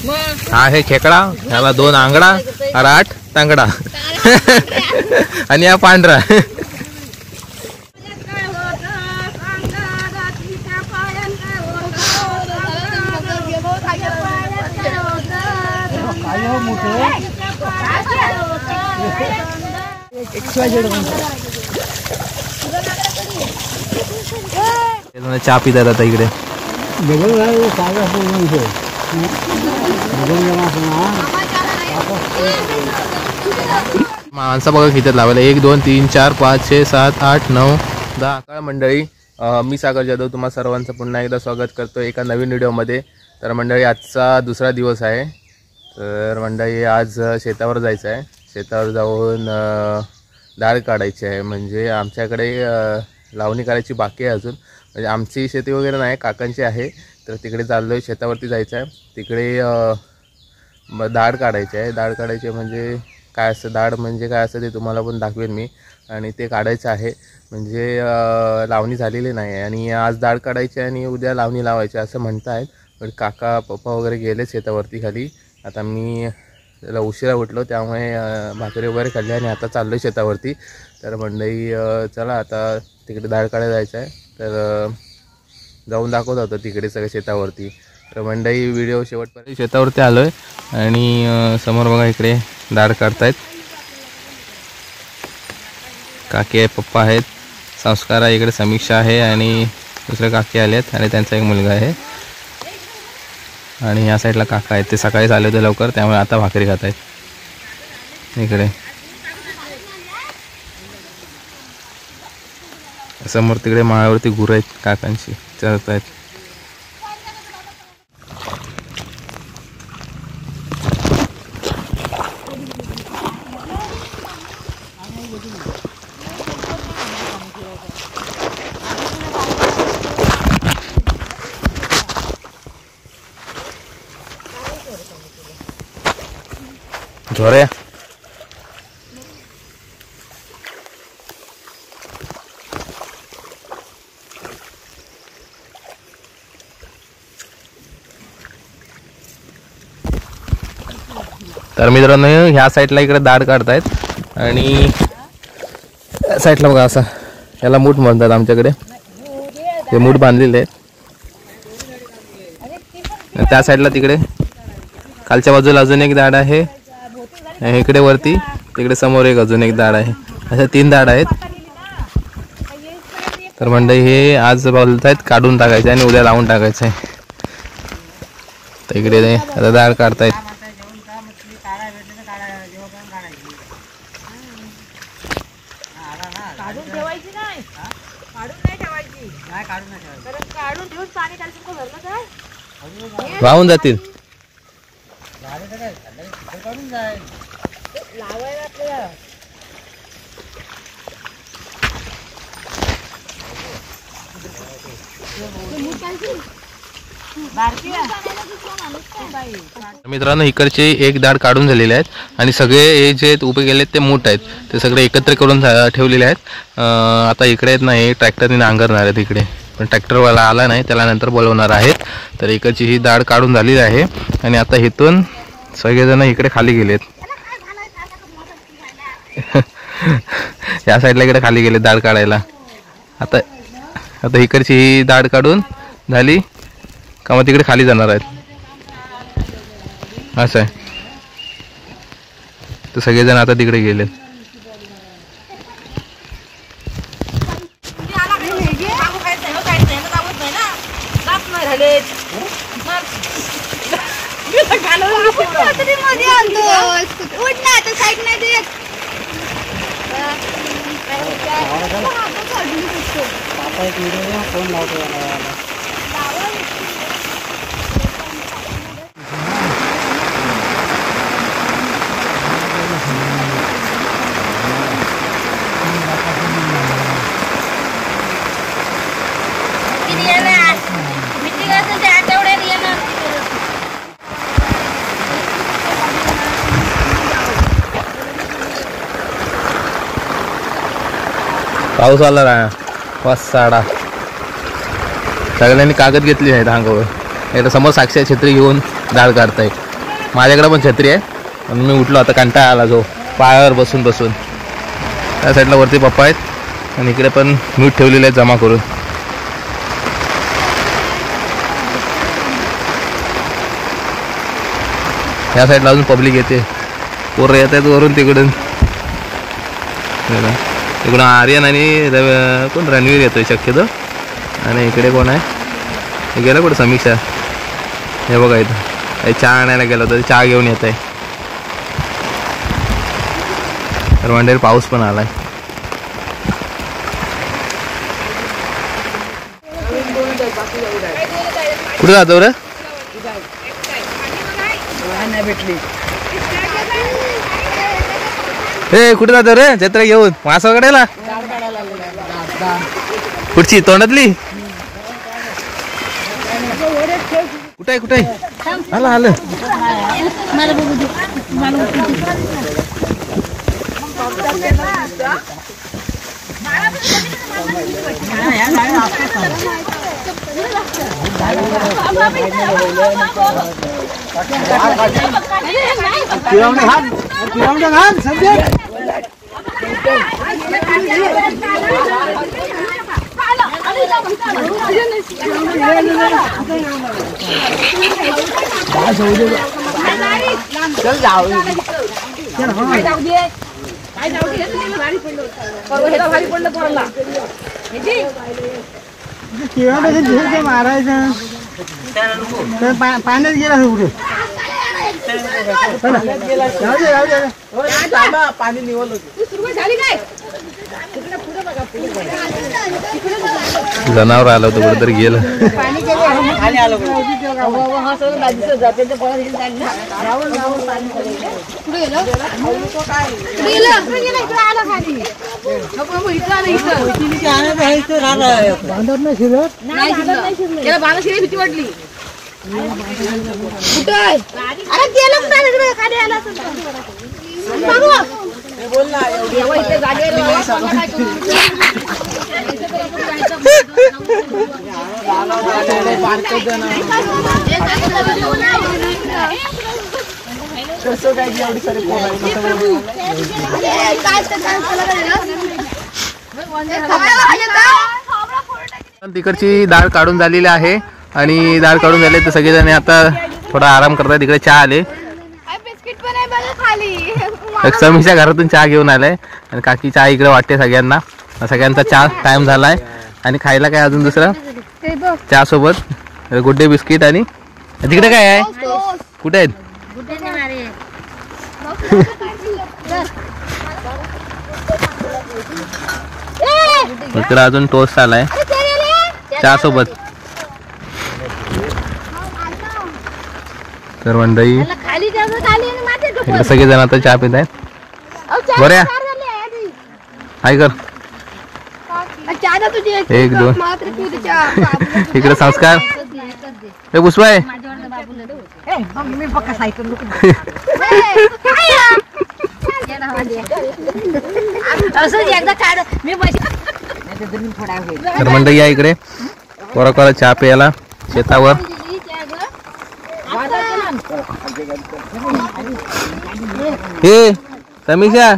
हा आहे खेकडा, ह्याला 2 आंगडा, 8 तांगडा आणि हा पांढरा. चहा पितात आता इकडे. माणसं बघा किती लावायला. 1 2 3 4 5 6 7 8 9 10 मंडळी. मी सागर जाधव तुम्हा सर्वांचं पुन्हा एकदा स्वागत करतो एका नवीन व्हिडिओमध्ये. तर मंडळी आजचा दुसरा दिवस आहे. तर मंडळी आज शेतावर जायचं आहे. शेतावर जाऊन डाळ काढायची आहे. म्हणजे आमच्याकडे लावणी करायची बाकी आहे अजून. म्हणजे आमची शेती वगैरे नाही, काकांची आहे. तर तिकडे चाललो आहे, शेतावरती जायचं आहे. तिकडे डाळ काढायची आहे. डाळ काढायची म्हणजे काय असतं, डाळ म्हणजे काय असतं ते तुम्हाला पण दाखवेन मी. आणि ते काढायचं आहे. म्हणजे लावणी झालेली नाही आहे आणि आज डाळ काढायची आणि उद्या लावणी लावायची असं म्हणत आहेत. पण काका पप्पा वगैरे गेले शेतावरती खाली. आता मी त्याला उशिरा उठलो त्यामुळे भाकरी वगैरे खाल्ली आणि आता चाललो आहे शेतावरती. तर मंडळी चला आता तिकडे डाळ काढायला जायचं आहे. तर जाऊन दाखवत होतं तिकडे सगळं शेतावरती. तर मंडळी व्हिडिओ शेवटपर्यंत. शेतावरती आलो आहे आणि समोर बघा इकडे डाळ काढतायत. काकी आहे, पप्पा आहेत, संस्कार आहे, इकडे समीक्षा आहे आणि दुसरे काकी आले आहेत आणि त्यांचा एक मुलगा आहे. आणि या साईडला काका आहेत, ते सकाळीच आले होते लवकर त्यामुळे आता भाकरी खात आहेत. इकडे समोर तिकडे माळावरती गुरं आहेत काकांची, चरत आहेत. झोऱ्या तर मित्रांनो ह्या साईडला इकडे दाढ काढतायत आणि साईडला बघा असं याला मूठ म्हणतात आमच्याकडे. ते मूठ बांधलेले आहेत. त्या साईडला तिकडे खालच्या बाजूला अजून एक दाढ आहे. इकडे वरती तिकडे समोर एक अजून एक दाढ आहे. अशा 3 दाढ आहेत. तर मंडळी हे आज बोलतायत काढून टाकायचं आणि उद्या लावून टाकायचं आहे. तर इकडे आता दाढ काढतायत. वाहून जातील. मित्रांनो इकडचे एक दाढ काढून झालेले आहेत आणि सगळे हे जे उभे गेलेत ते मूठ आहेत ते सगळे एकत्र करून ठेवलेले आहेत. आता इकडे आहेत ना, हे ट्रॅक्टरने नांगरणार आहेत इकडे, पण ट्रॅक्टरवाला आला नाही, त्याला नंतर बोलवणार आहेत. तर इकडची ही दाढ काढून झालेली आहे आणि आता इथून सगळेजण इकडे खाली गेलेत. या साईडला इकडे खाली गेले दाढ काढायला. आता आता इकडची ही दाढ काढून झाली का मग तिकडे खाली जाणार आहेत असं आहे. तर सगळेजण आता तिकडे गेलेत. पाऊस आला रा साडा. सगळ्यांनी कागद घेतली आहेत अंगावर. एकदा समोर साक्षी छत्री घेऊन दाढ काढतायत. माझ्याकडे पण छत्री आहे पण मी उठलो आता, कंटाळा आला जो पायावर बसून बसून. त्या साईडला वरती पप्पा आहेत आणि इकडे पण मीठ ठेवलेले आहेत जमा करून. ह्या साईडला अजून पब्लिक येते, पोरं येत आहेत वरून तिकडून. इकडून आर्यन आणि कोण रणवीर येतोय शक्यतो. आणि इकडे कोण आहे, हे गेलं कुठं समीक्षा. हे बघा इथं काही चहा आणायला गेलं होतं, चहा घेऊन येत आहे. तर मंडळी पाऊस पण आलाय. कुठे जातो रे? हे कुठे जातो रे जत्रा घेऊन? मासा कडेला पुढची तोंडातली कुठे कुठे आलं आलं. चल जाओ मारायचं पाण्यात गेला पाणी निवडलं जनावर आलं होतं कुठेतरी गेलं. भीती वाटली तिकडची डाळ काढून झालेली आहे आणि डाळ काढून झाले तर सगळेजण आता थोडा आराम करतात. इकडे चहा आले, समीक्षा घरातून चहा घेऊन आलाय आणि काकी चहा इकडे वाटते सगळ्यांना. सगळ्यांचा चहा टाइम झालाय आणि खायला काय अजून दुसरं चहा सोबत गुड्डे बिस्किट. आणि तिकडे काय आहे, कुठे आहेत? इकडे अजून टोस्ट आलाय चहा सोबत. तर मंडळी इकडे सगळेजण आता चहा पित आहेत. बऱ्या हाय कर 1 2 इकडे संस्कार हे पुष्पा आहे. तर मंडळी या इकडे कोरा कोरा चहा प्यायला शेतावर. हे समीक्षा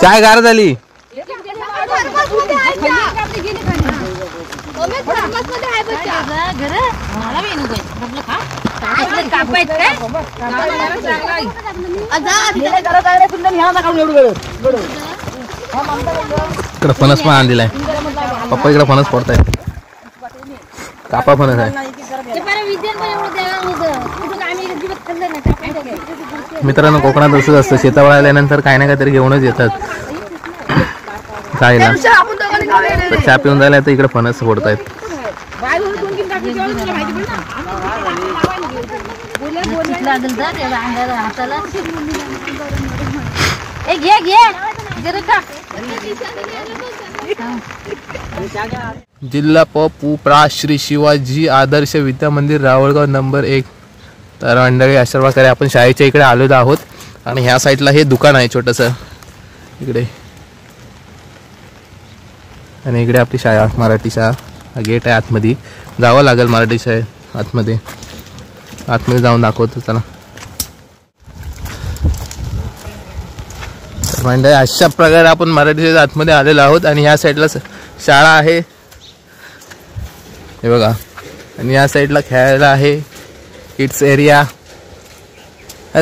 चाय गार झाली. इकडे फणस पण आणलेला आहे पप्पा. इकडे फणस फोडताय, कापा फणस आहे. मित्रांनो कोकणात असंच असतं, शेतावर आल्यानंतर काही ना काहीतरी घेऊनच येतात खायला. चहा पिऊन झाला तर इकडे फणस फोडतायत. जिल्हा पपू प्रा श्री शिवाजी आदर्श विद्या मंदिर रावळगाव नंबर 1. तर मंडळी अशा प्रकारे आपण शाळेच्या इकडे आलेलो आहोत आणि ह्या साईडला हे दुकान आहे छोटंसं इकडे. आणि इकडे आपली शाळा मराठी शाळा, गेट आहे आतमध्ये जावं लागेल मराठी शाळेत आतमध्ये. आतमध्ये जाऊन दाखवतो चला. म्हणजे अशा प्रकारे आपण मराठी शाळेत आतमध्ये आलेलो आहोत आणि ह्या साईडला शाळा आहे हे बघा. आणि या साईडला खेळायला आहे किड्स एरिया.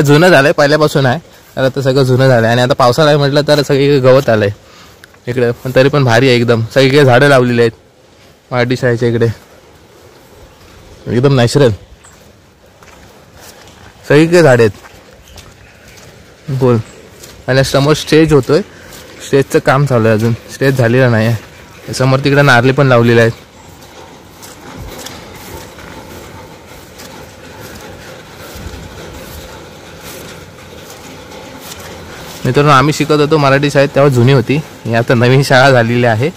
जुनं झालंय पहिल्यापासून आहे तर आता सगळं जुनं झालंय. आणि आता पावसाळा आहे म्हटलं तर सगळीकडे गवत आलंय इकडे. पण तरी पण भारी आहे एकदम. सगळीकडे झाडं लावलेली आहेत मराठी शाळेच्या इकडे एकदम नॅचरल. सगळीकडे झाडे आहेत बोल. आणि समोर स्टेज होतोय. स्टेजचं काम चालू आहे अजून. स्टेज झालेलं नाही आहे. समोर तिकडे नारळी पण लावलेले आहेत. मित्रांनो आम्ही शिकत होतो मराठी शाळेत तेव्हा जुनी होती. ही आता नवीन शाळा झालेली आहे.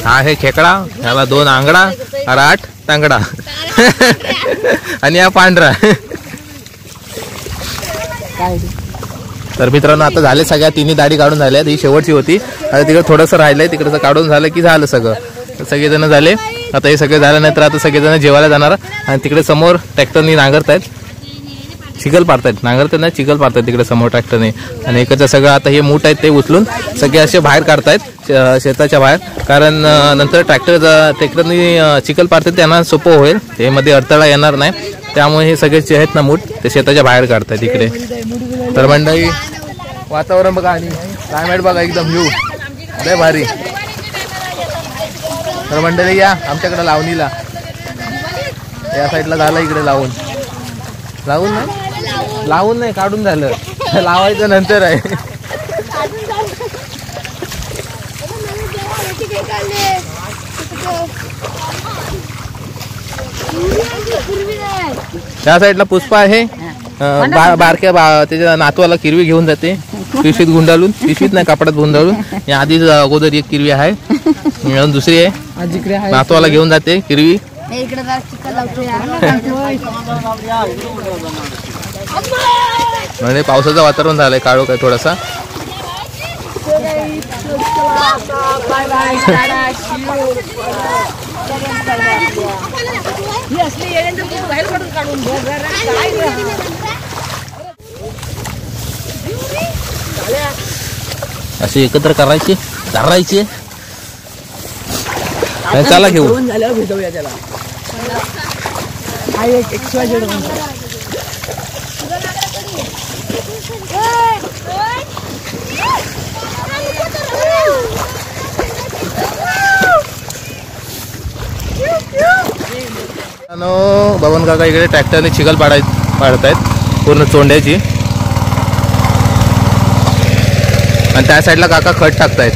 हा हे खेकडा, ह्याला 2 आंगडा, 8 तांगडा आणि हा पांढरा. तर मित्रांनो आता झाले सगळ्या तिन्ही दाढी काढून झाल्या, ही शेवटची होती. आता तिकडे थोडंसं राहिलंय, तिकडचं काढून झालं की झालं सगळं. तर सगळेजण झाले. आता हे सगळे झाल्यानंतर आता सगळेजण जेवायला जाणार. आणि तिकडे समोर ट्रॅक्टरनी नांगरतायत, चिखल पाडतायत, नांगरतात ना चिखल पाडतायत तिकडे समोर ट्रॅक्टरने. आणि एकचं सगळं आता हे मूठ आहेत ते उचलून सगळे असे बाहेर काढतायत शेताच्या बाहेर, कारण नंतर ट्रॅक्टरनी चिखल पाडतात त्यांना सोपं होईल, हे मध्ये अडथळा येणार नाही. त्यामुळे हे सगळे जे आहेत ना मूठ ते शेताच्या बाहेर काढतायत इकडे. तर मंडळी वातावरण बघा आणि क्लायमेट बघा एकदम व्ह्यू लय भारी. तर मंडळी या आमच्याकडे लावणीला, या साईडला झालं इकडे लावून नाही काढून झालं, लावायचं नंतर आहे. त्या साईडला पुष्पा आहे, बारक्या त्याच्या नातवाला किरवी घेऊन जाते पिशवीत गुंडाळून, पिशवीत नाही कपड्यात गुंडाळून. या आधी अगोदर एक किरवी आहे, दुसरी आहे नातवाला घेऊन जाते किरवी. म्हणजे पावसाचं वातावरण झालंय, काळो काय थोडासा. असे एकत्र करायचे चला घेऊ. भेटूया त्याला. बबन काका इकडे ट्रॅक्टरने चिखल पाडतायत पूर्ण चोंड्याची. आणि त्या साईडला काका खत टाकतायत.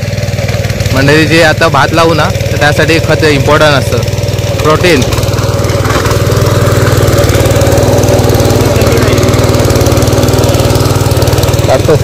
म्हणजे जे आता भात लावू ना तर त्यासाठी खत इम्पॉर्टंट असतं, प्रोटीन. काढतो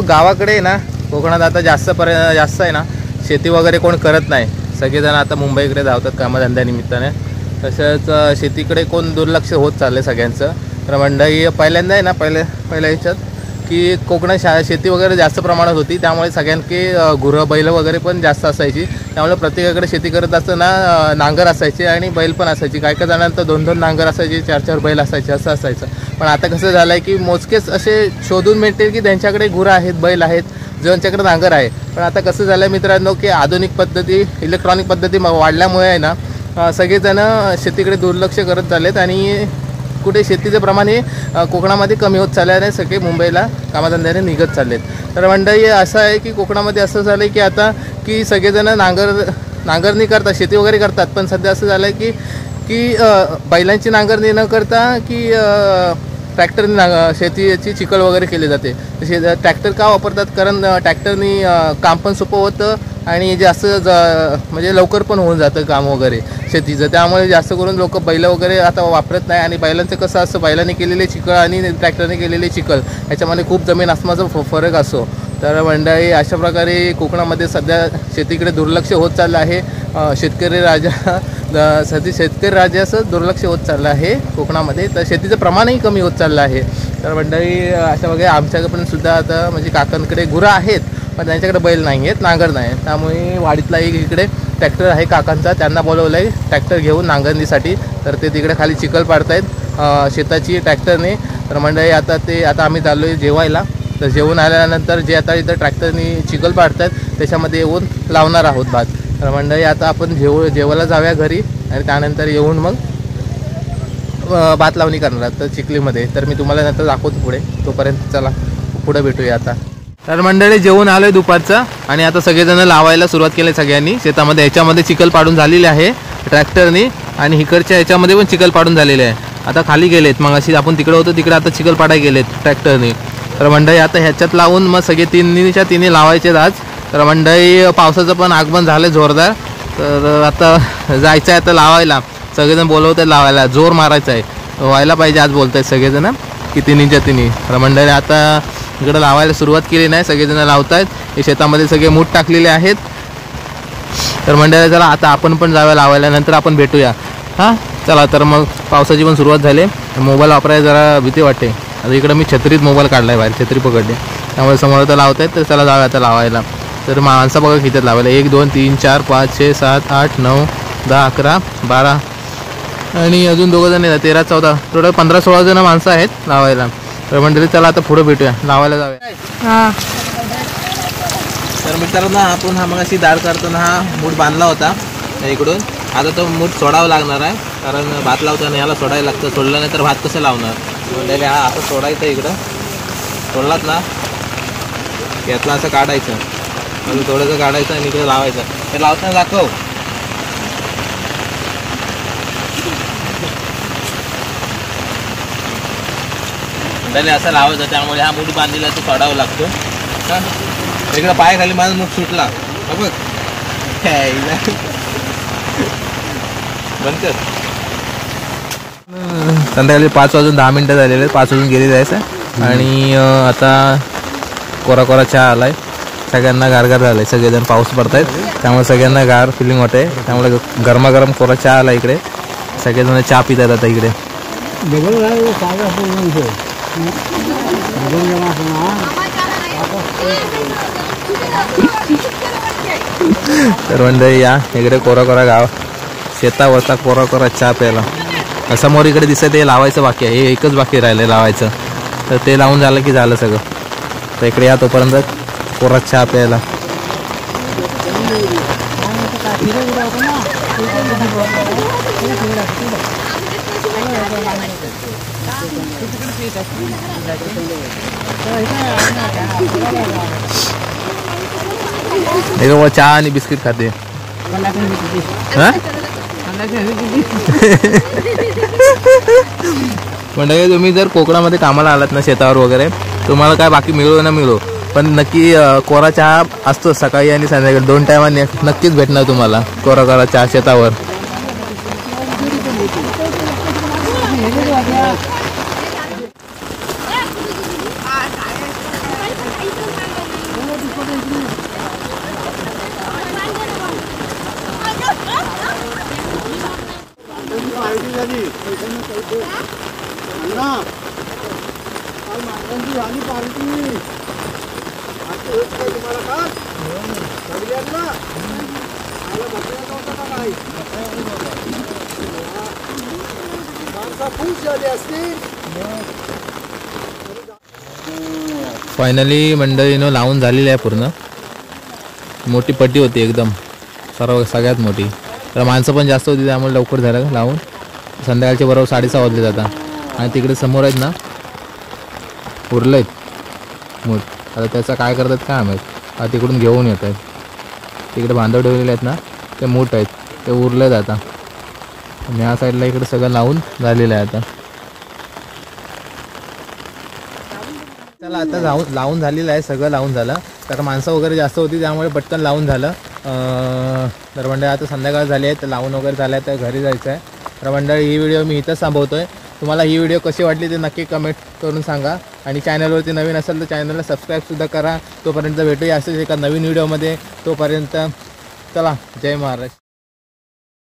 गावाकडे ना, कोकणात आता जास्त आहे ना शेती वगैरे कोण करत नाही. सगळेजण आता मुंबईकडे धावतात कामधंद्यानिमित्ताने. तसंच शेतीकडे कोण दुर्लक्ष होत चाललं सगळ्यांचं. तर मंडळी पहिल्यांदा आहे ना पहिल्या ह्याच्यात की कोकणात शेती वगैरे जास्त प्रमाणात होती, त्यामुळे सगळ्यांकडे गुरं बैल वगैरे पण जास्त असायची. त्यामुळे प्रत्येकाकडे शेती करत असताना नांगर असायचे आणि बैल पण असायची. काही जणांतर 2-2 नांगर असायचे, 4-4 बैल असायचे, असं असायचं. पण आता कसं झालं आहे की मोजकेच असे शोधून मिळतील की त्यांच्याकडे गुरं आहेत, बैल आहेत, ज्यांच्याकडे नांगर आहे. पण आता कसं झालं आहे मित्रांनो की आधुनिक पद्धती, इलेक्ट्रॉनिक पद्धती वाढल्यामुळे आहे ना सगळेजण शेतीकडे दुर्लक्ष करत चाललेत आणि कुठे शेतीचं प्रमाण हे कोकणामध्ये कमी होत चाललं आहे. सगळे मुंबईला कामधंद्याने निघत चाललेत. तर मंडळी असं आहे की कोकणामध्ये असं झालं आहे की आता की सगळेजण नांगरणी करतात, शेती वगैरे करतात. पण सध्या असं झालं आहे की बैलांची नांगरणी न करता की ट्रॅक्टरनी शेतीची चिखल वगैरे केली जाते. ट्रॅक्टर का वापरतात, कारण ट्रॅक्टरनी काम पण सोपं होतं आणि जास्त म्हणजे लवकर पण होऊन जातं काम वगैरे शेतीचं. त्यामुळे जास्त करून लोक बैल वगैरे आता वापरत नाही. आणि बैलांचं कसं असतं, बैलांनी केलेले चिखल आणि ट्रॅक्टरने केलेले चिखल ह्याच्यामध्ये खूप जमीन आसमानाचा फरक असतो. तर मंडळी अशा प्रकारे कोकणामध्ये सध्या शेतीकडे दुर्लक्ष होत चाललं आहे. शेतकरी राजाचं दुर्लक्ष होत चाललं आहे कोकणामध्ये. तर शेतीचं प्रमाणही कमी होत चाललं आहे. तर मंडळी अशा वगैरे आमच्याकडे पण सुद्धा आता म्हणजे काकांकडे गुरं आहेत, पण त्यांच्याकडे बैल नाही आहेत, नांगर नाही. त्यामुळे वाडीतला एक इकडे ट्रॅक्टर आहे काकांचा, त्यांना बोलवलं आहे ट्रॅक्टर घेऊन नांगरणीसाठी. तर ते तिकडे खाली चिखल पाडतायत शेताची ट्रॅक्टरने. तर मंडळी आता आम्ही चाललो आहे जेवायला. तर जेवून आल्यानंतर जे आता इथं ट्रॅक्टरनी चिखल पाडतात त्याच्यामध्ये येऊन लावणार आहोत भात. तर मंडळी आता आपण जेवायला जाऊया घरी आणि त्यानंतर येऊन मग भात लावणी करणार तर चिखलीमध्ये. तर मी तुम्हाला नंतर दाखवतो पुढे. तोपर्यंत चला पुढे भेटूया आता. तर मंडळी जेवून आलोय दुपारचा आणि आता सगळेजण लावायला सुरुवात केली सगळ्यांनी शेतामध्ये. ह्याच्यामध्ये चिखल पाडून झालेली आहे ट्रॅक्टरनी आणि इकडच्या ह्याच्यामध्ये पण चिखल पाडून झालेले आहे. आता खाली गेलेत, मग अशी आपण तिकडे होतो तिकडे आता चिखल पाडायला गेलेत ट्रॅक्टरने. तर मंडळी आता ह्याच्यात लावून मग सगळे तिन्ही लावायचे आज. तर मंडळी पावसाचं पण आगमन झालं जोरदार. तर आता जायचं आहे आता लावायला. सगळेजण बोलवतात लावायला, जोर मारायचा आहे, व्हायला पाहिजे आज बोलत आहेत सगळेजण. की तिन्हीच्या तिन्ही. तर मंडळी आता इकडं लावायला सुरुवात केली नाही, सगळेजण लावत आहेत. हे शेतामध्ये सगळे मूठ टाकलेले आहेत. तर मंडळी चला आता आपण पण जाऊया लावायला, नंतर आपण भेटूया. हां चला. तर मग पावसाची पण सुरुवात झाली. मोबाईल वापरायला जरा भीती वाटते. आता इकडं मी छत्रीत मोबाईल काढला आहे, बाहेर छत्री पकडली, त्यामुळे समोर तर लावत आहेत. तर चला जाऊया आता लावायला. तर माणसं बघा किती लावायला, 1 2 3 4 5 6 7 8 9 10 11 12 आणि अजून 2 जण येतात, 13 14 टोटल 15 16 जण माणसं आहेत लावायला. तर मंडळी चला आता पुढे भेटूया, लावायला जाऊया. तर मित्रांनो आपण हा मग अशी दाढ करताना हा मूठ बांधला होता इकडून. आता तो मूठ सोडावा लागणार आहे, कारण भात लावताना याला सोडायला लागतं. सोडलं नाही तर भात कसं लावणार. मंडळी हा असं सोडायचं, इकडं सोडलात ना यातला असं काढायचं, म्हणजे थोडंसं काढायचं आणि इकडे लावायचं. ते लावताना दाखव. पहिले असं लावायचं, त्यामुळे हा मूठ बांधलेला तो सोडावा लागतो. का इकडं पाय खाली माझा मूठ सुटला बघ. बंद कर. संध्याकाळी 5 वाजून 10 मिनटं झालेले, 5 वाजून गेली जायचं. आणि आता कोरा कोरा चहा आलाय, सगळ्यांना गारगार झालाय. सगळेजण पाऊस पडतायत त्यामुळे सगळ्यांना गार फिलिंग होते. त्यामुळे गरमागरम कोरा चहा आला इकडे. सगळेजण चहा पितात आता इकडे. तर मंडळी या इकडे कोरा कोरा गाव शेतावरचा कोरा कोरा चहा प्यायला. समोर इकडे दिसत ते लावायचं बाकी आहे, हे एकच बाकी राहिलं लावायचं. तर ते लावून झालं की झालं सगळं. तर इकडे या तोपर्यंत कोरा चहा प्यायला. चहा आणि बिस्किट खाते. म्हणजे तुम्ही जर कोकणामध्ये कामाला आलात ना शेतावर वगैरे, तुम्हाला काय बाकी मिळो ना मिळो, पण नक्की कोरा चहा असतो सकाळी आणि संध्याकाळी 2 टायमांनी नक्कीच भेटणार तुम्हाला कोरा कोरा चहा शेतावर. फायनली मंडळीनं लावून झालेली आहे पूर्ण. मोठी पट्टी होती एकदम, सगळ्यात मोठी. तर माणसं पण जास्त होती त्यामुळे लवकर झालं लावून. संध्याकाळचे बरोबर 6:30 वाजले जातात. आणि तिकडे समोर आहेत ना उरलं आहेत मूठ. आता त्याचं काय करतात काय माहीत. आता तिकडून घेऊन येत आहेत. तिकडे बांधव ठेवलेले आहेत ना ते मूठ आहेत, ते उरले जातात. आणि ह्या साईडला इकडे सगळं लावून झालेलं आहे आता. चला आता लावून झालेलं आहे, सगळं लावून झालं. तर माणसं वगैरे जास्त होती त्यामुळे पटकन लावून झालं. तर मंडळी आता संध्याकाळ झाली आहे, तर लावून वगैरे झालं आहे, तर घरी जायचं आहे. तर मंडळी ही व्हिडिओ मी इथंच थांबवतोय. तुम्हाला ही व्हिडिओ कशी वाटली ते नक्की कमेंट करून सांगा. आणि चॅनलवरती नवीन असेल तर चॅनलला सबस्क्राईबसुद्धा करा. तोपर्यंत भेटूया असेच एका नवीन व्हिडिओमध्ये. तोपर्यंत चला, जय महाराष्ट्र.